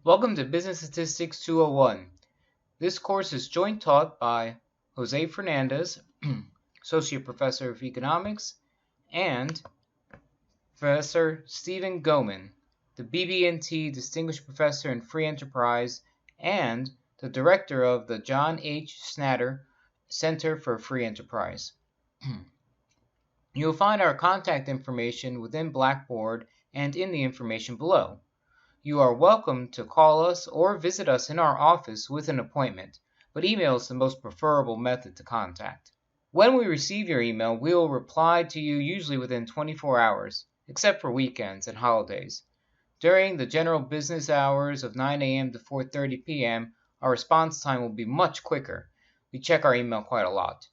Welcome to Business Statistics 201. This course is joint taught by Jose Fernandez, Associate Professor of Economics, and Professor Stephen Goman, the BB&T Distinguished Professor in Free Enterprise and the Director of the John H. Snatter Center for Free Enterprise. You will find our contact information within Blackboard and in the information below. You are welcome to call us or visit us in our office with an appointment, but email is the most preferable method to contact. When we receive your email, we will reply to you usually within 24 hours, except for weekends and holidays. During the general business hours of 9 a.m. to 4:30 p.m., our response time will be much quicker. We check our email quite a lot.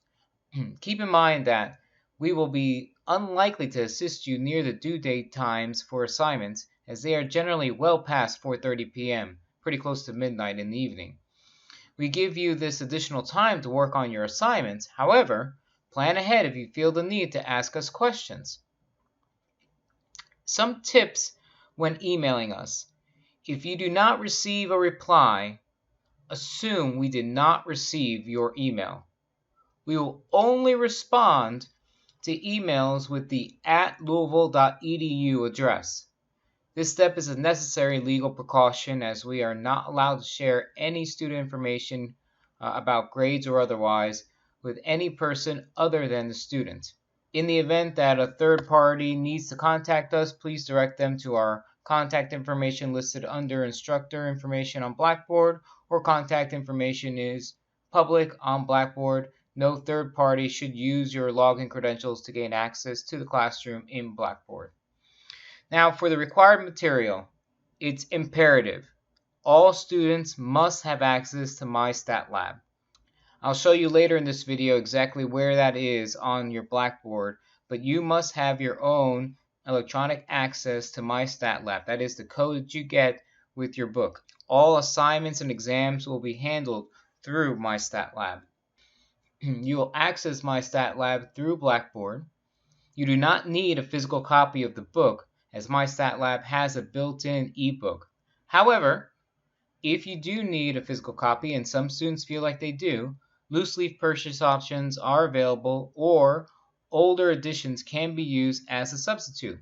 Keep in mind that we will be unlikely to assist you near the due date times for assignments, as they are generally well past 4:30 p.m., pretty close to midnight in the evening. We give you this additional time to work on your assignments. However, plan ahead if you feel the need to ask us questions. Some tips when emailing us. If you do not receive a reply, assume we did not receive your email. We will only respond to emails with the @louisville.edu address. This step is a necessary legal precaution, as we are not allowed to share any student information about grades or otherwise with any person other than the student. In the event that a third party needs to contact us, please direct them to our contact information listed under instructor information on Blackboard, or contact information is public on Blackboard. No third party should use your login credentials to gain access to the classroom in Blackboard. Now, for the required material, it's imperative. All students must have access to MyStatLab. I'll show you later in this video exactly where that is on your Blackboard, but you must have your own electronic access to MyStatLab. That is the code that you get with your book. All assignments and exams will be handled through MyStatLab. You will access MyStatLab through Blackboard. You do not need a physical copy of the book, as MyStatLab has a built-in ebook. However, if you do need a physical copy, and some students feel like they do, loose leaf purchase options are available, or older editions can be used as a substitute.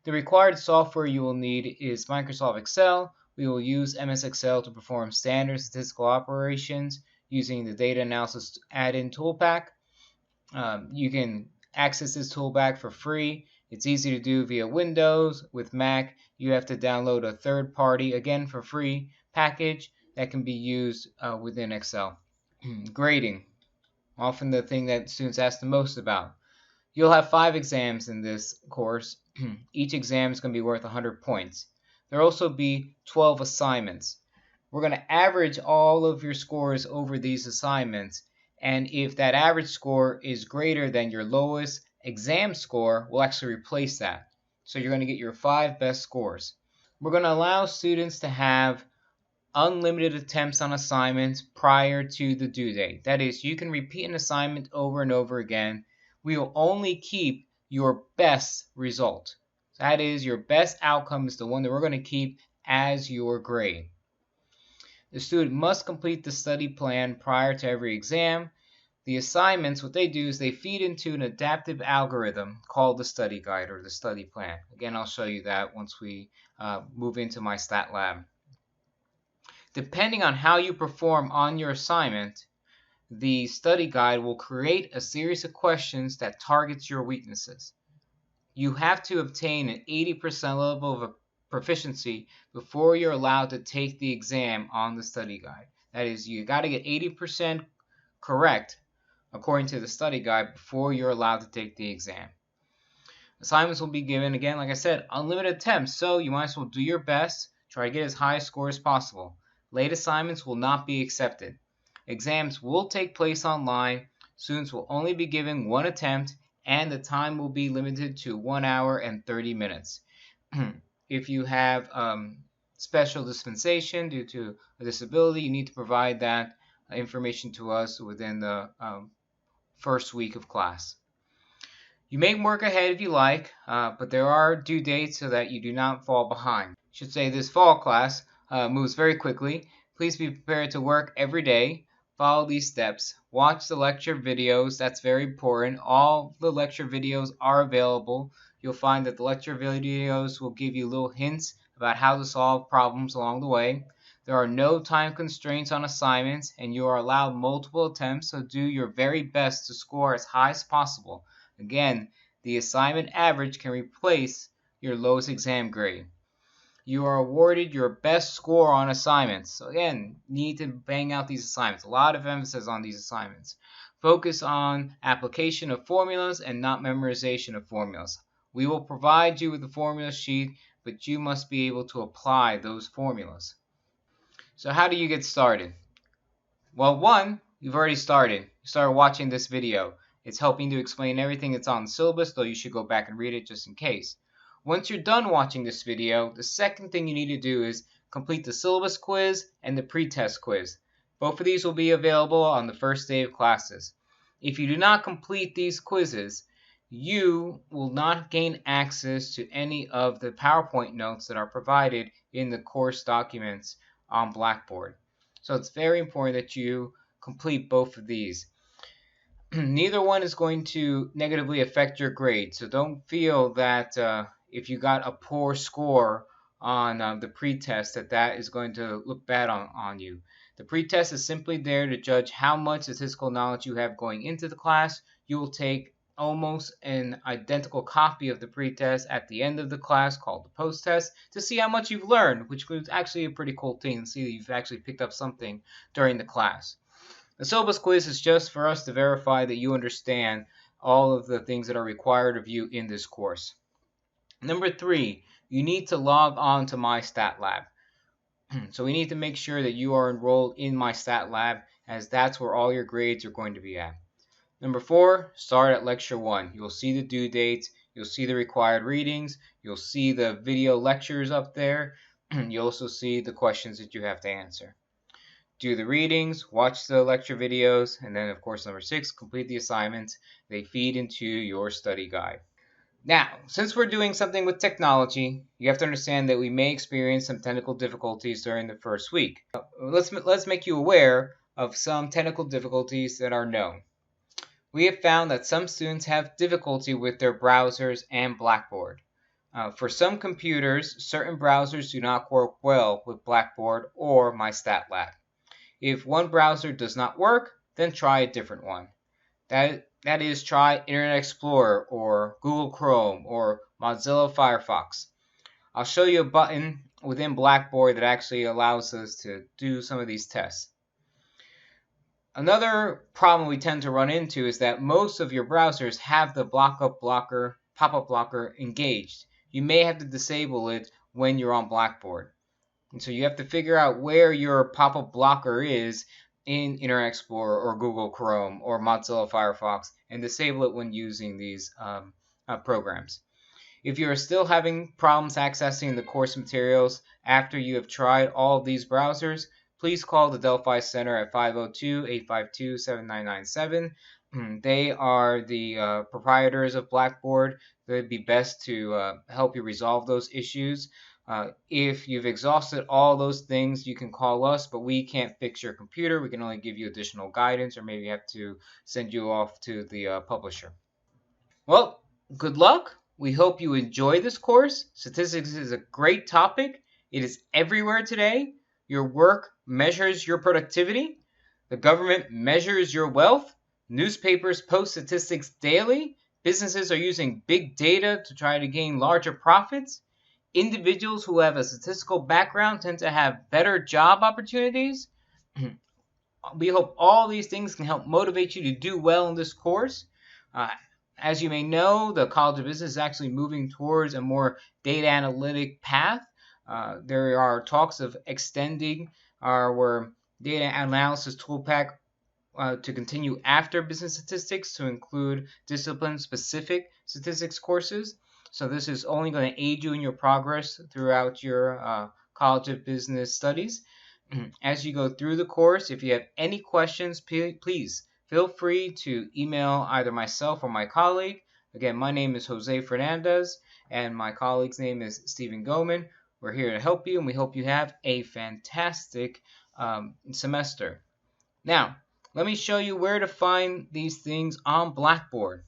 The required software you will need is Microsoft Excel. We will use MS Excel to perform standard statistical operations using the data analysis add-in toolpack. You can access this toolpack for free. It's easy to do via Windows. With Mac, you have to download a third-party, again for free, package that can be used within Excel. Grading, often the thing that students ask the most about. You'll have 5 exams in this course. Each exam is going to be worth 100 points. There will also be 12 assignments. We're going to average all of your scores over these assignments, and if that average score is greater than your lowest exam score, we'll actually replace that. So you're going to get your 5 best scores. We're going to allow students to have unlimited attempts on assignments prior to the due date. That is, you can repeat an assignment over and over again. We will only keep your best result. That is, your best outcome is the one that we're going to keep as your grade. The student must complete the study plan prior to every exam. The assignments, what they do is they feed into an adaptive algorithm called the study guide or the study plan. Again, I'll show you that once we move into MyStatLab. Depending on how you perform on your assignment, the study guide will create a series of questions that targets your weaknesses. You have to obtain an 80% level of proficiency before you're allowed to take the exam on the study guide. That is, you got to get 80% correct according to the study guide before you're allowed to take the exam. Assignments will be given, again, like I said, unlimited attempts, so you might as well do your best, try to get as high a score as possible. Late assignments will not be accepted. Exams will take place online. Students will only be given 1 attempt, and the time will be limited to 1 hour and 30 minutes. If you have special dispensation due to a disability, you need to provide that information to us within the first week of class. You may work ahead if you like, but there are due dates so that you do not fall behind. I should say this fall class, moves very quickly. Please be prepared to work every day. Follow these steps. Watch the lecture videos. That's very important. All the lecture videos are available. You'll find that the lecture videos will give you little hints about how to solve problems along the way. There are no time constraints on assignments, and you are allowed multiple attempts, so do your very best to score as high as possible. Again, the assignment average can replace your lowest exam grade. You are awarded your best score on assignments. So again, you need to bang out these assignments. A lot of emphasis on these assignments. Focus on application of formulas and not memorization of formulas. We will provide you with the formula sheet, but you must be able to apply those formulas. So how do you get started? Well, one, you've already started. You started watching this video. It's helping to explain everything that's on the syllabus, though you should go back and read it just in case. Once you're done watching this video, the second thing you need to do is complete the syllabus quiz and the pretest quiz. Both of these will be available on the first day of classes. If you do not complete these quizzes, you will not gain access to any of the PowerPoint notes that are provided in the course documents on Blackboard. So it's very important that you complete both of these. Neither one is going to negatively affect your grade, so don't feel that if you got a poor score on the pretest that is going to look bad on you. The pretest is simply there to judge how much statistical knowledge you have going into the class. You will take almost an identical copy of the pretest at the end of the class called the post-test to see how much you've learned, which was actually a pretty cool thing to see that you've actually picked up something during the class. The syllabus quiz is just for us to verify that you understand all of the things that are required of you in this course. Number 3, you need to log on to My Stat Lab. So we need to make sure that you are enrolled in My Stat Lab, as that's where all your grades are going to be at. Number 4, start at lecture 1. You'll see the due dates, you'll see the required readings, you'll see the video lectures up there, you'll also see the questions that you have to answer. Do the readings, watch the lecture videos, and then of course number 6, complete the assignments. They feed into your study guide. Now, since we're doing something with technology, you have to understand that we may experience some technical difficulties during the first week. Let's make you aware of some technical difficulties that are known. We have found that some students have difficulty with their browsers and Blackboard. For some computers, certain browsers do not work well with Blackboard or My Stat Lab. If one browser does not work, then try a different one. That is, try Internet Explorer or Google Chrome or Mozilla Firefox. I'll show you a button within Blackboard that actually allows us to do some of these tests. Another problem we tend to run into is that most of your browsers have the pop-up blocker engaged. You may have to disable it when you're on Blackboard. And so you have to figure out where your pop-up blocker is in Internet Explorer or Google Chrome or Mozilla Firefox and disable it when using these programs. If you are still having problems accessing the course materials after you have tried all of these browsers, please call the Delphi Center at 502-852-7997. They are the proprietors of Blackboard. They'd be best to help you resolve those issues. If you've exhausted all those things, you can call us, but we can't fix your computer. We can only give you additional guidance, or maybe have to send you off to the publisher. Well, good luck. We hope you enjoy this course. Statistics is a great topic. It is everywhere today. Your work measures your productivity. The government measures your wealth. Newspapers post statistics daily. Businesses are using big data to try to gain larger profits. Individuals who have a statistical background tend to have better job opportunities. We hope all these things can help motivate you to do well in this course. As you may know, the College of Business is actually moving towards a more data analytic path. There are talks of extending our data analysis toolpack to continue after business statistics to include discipline-specific statistics courses. So this is only going to aid you in your progress throughout your College of Business studies. As you go through the course, if you have any questions, please feel free to email either myself or my colleague. Again, my name is Jose Fernandez, and my colleague's name is Stephen Goman. We're here to help you, and we hope you have a fantastic semester. Now, let me show you where to find these things on Blackboard.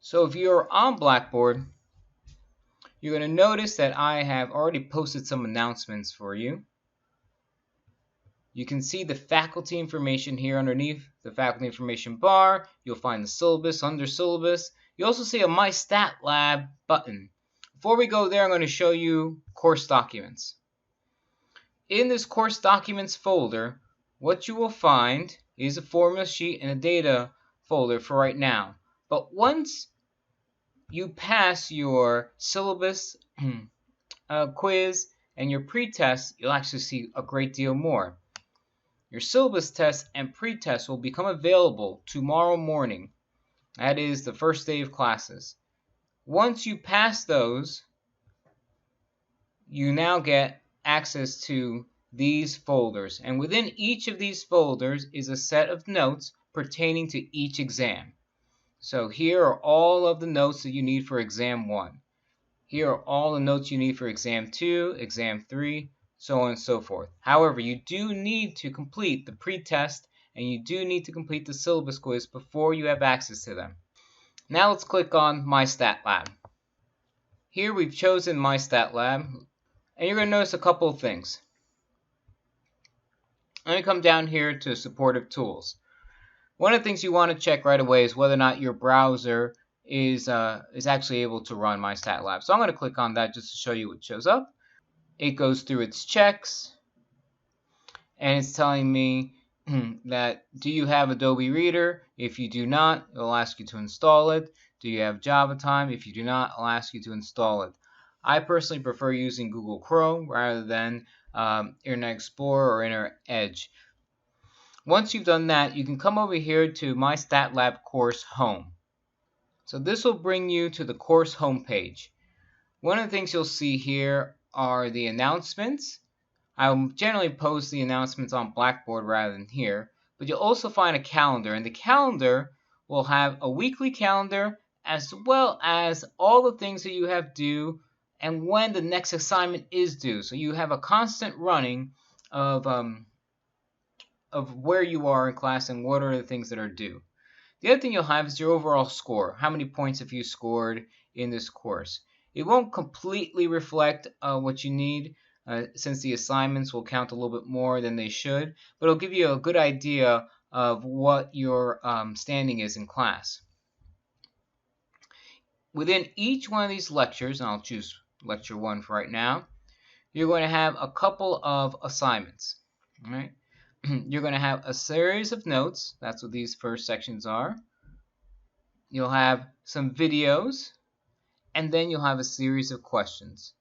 So if you're on Blackboard, you're going to notice that I have already posted some announcements for you. You can see the faculty information here underneath the faculty information bar. You'll find the syllabus under syllabus. You also see a My Stat Lab button. Before we go there, I'm going to show you course documents. In this course documents folder, what you will find is a formula sheet and a data folder for right now. But once you pass your syllabus quiz and your pretest, you'll actually see a great deal more. Your syllabus test and pretest will become available tomorrow morning. That is the first day of classes. Once you pass those, you now get access to these folders. And within each of these folders is a set of notes pertaining to each exam. So here are all of the notes that you need for exam 1. Here are all the notes you need for exam 2, exam 3, so on and so forth. However, you do need to complete the pretest and you do need to complete the syllabus quiz before you have access to them. Now let's click on My Stat Lab. Here we've chosen My Stat Lab, and you're going to notice a couple of things. Let me come down here to supportive tools. One of the things you want to check right away is whether or not your browser is actually able to run My Stat Lab. So I'm going to click on that just to show you what shows up. It goes through its checks, and it's telling me that do you have Adobe Reader? If you do not, it'll ask you to install it. Do you have Java Time? If you do not, I'll ask you to install it. I personally prefer using Google Chrome rather than Internet Explorer or Internet Edge. Once you've done that, you can come over here to My Stat Lab course home. So this will bring you to the course homepage. One of the things you'll see here are the announcements. I'll generally post the announcements on Blackboard rather than here, but you'll also find a calendar, and the calendar will have a weekly calendar as well as all the things that you have due and when the next assignment is due. So you have a constant running of where you are in class and what are the things that are due. The other thing you'll have is your overall score. How many points have you scored in this course? It won't completely reflect what you need since the assignments will count a little bit more than they should, but it'll give you a good idea of what your standing is in class. Within each one of these lectures, and I'll choose lecture 1 for right now, you're going to have a couple of assignments. All right? You're going to have a series of notes. That's what these first sections are. You'll have some videos, and then you'll have a series of questions.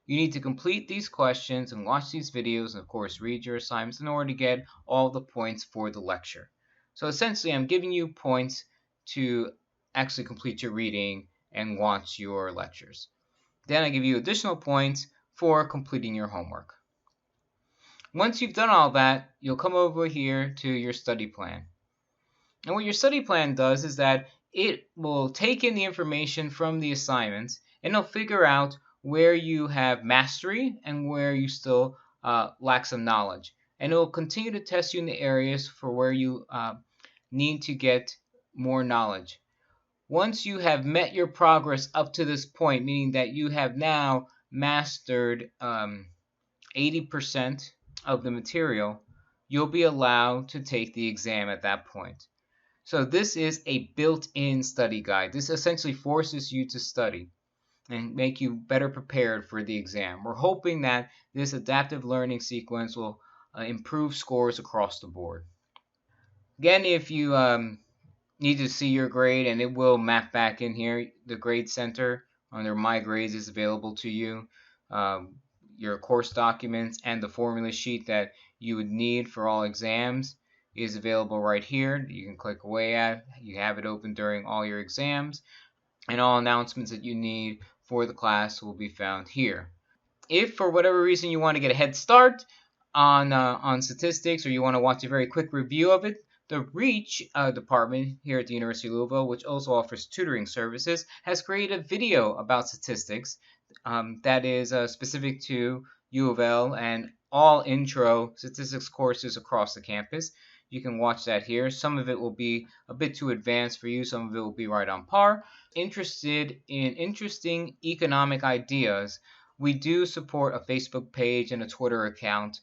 You need to complete these questions and watch these videos and, of course, read your assignments in order to get all the points for the lecture. So essentially, I'm giving you points to actually complete your reading and watch your lectures. Then I give you additional points for completing your homework. Once you've done all that, you'll come over here to your study plan. And what your study plan does is that it will take in the information from the assignments and it'll figure out where you have mastery and where you still lack some knowledge. And it will continue to test you in the areas for where you need to get more knowledge. Once you have met your progress up to this point, meaning that you have now mastered 80% of the material, you'll be allowed to take the exam at that point. So this is a built-in study guide. This essentially forces you to study and make you better prepared for the exam. We're hoping that this adaptive learning sequence will improve scores across the board. Again, if you need to see your grade, and it will map back in here, the Grade Center under My Grades is available to you. Your course documents and the formula sheet that you would need for all exams is available right here. You can click away at. You have it open during all your exams, and all announcements that you need for the class will be found here. If for whatever reason you want to get a head start on statistics, or you want to watch a very quick review of it, the REACH department here at the University of Louisville, which also offers tutoring services, has created a video about statistics that is specific to U of L and all intro statistics courses across the campus. You can watch that here. Some of it will be a bit too advanced for you. Some of it will be right on par. Interested in interesting economic ideas, we do support a Facebook page and a Twitter account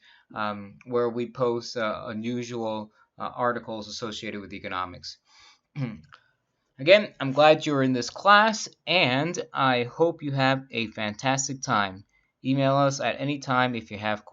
where we post unusual articles associated with economics. Again, I'm glad you're in this class, and I hope you have a fantastic time. Email us at any time if you have questions.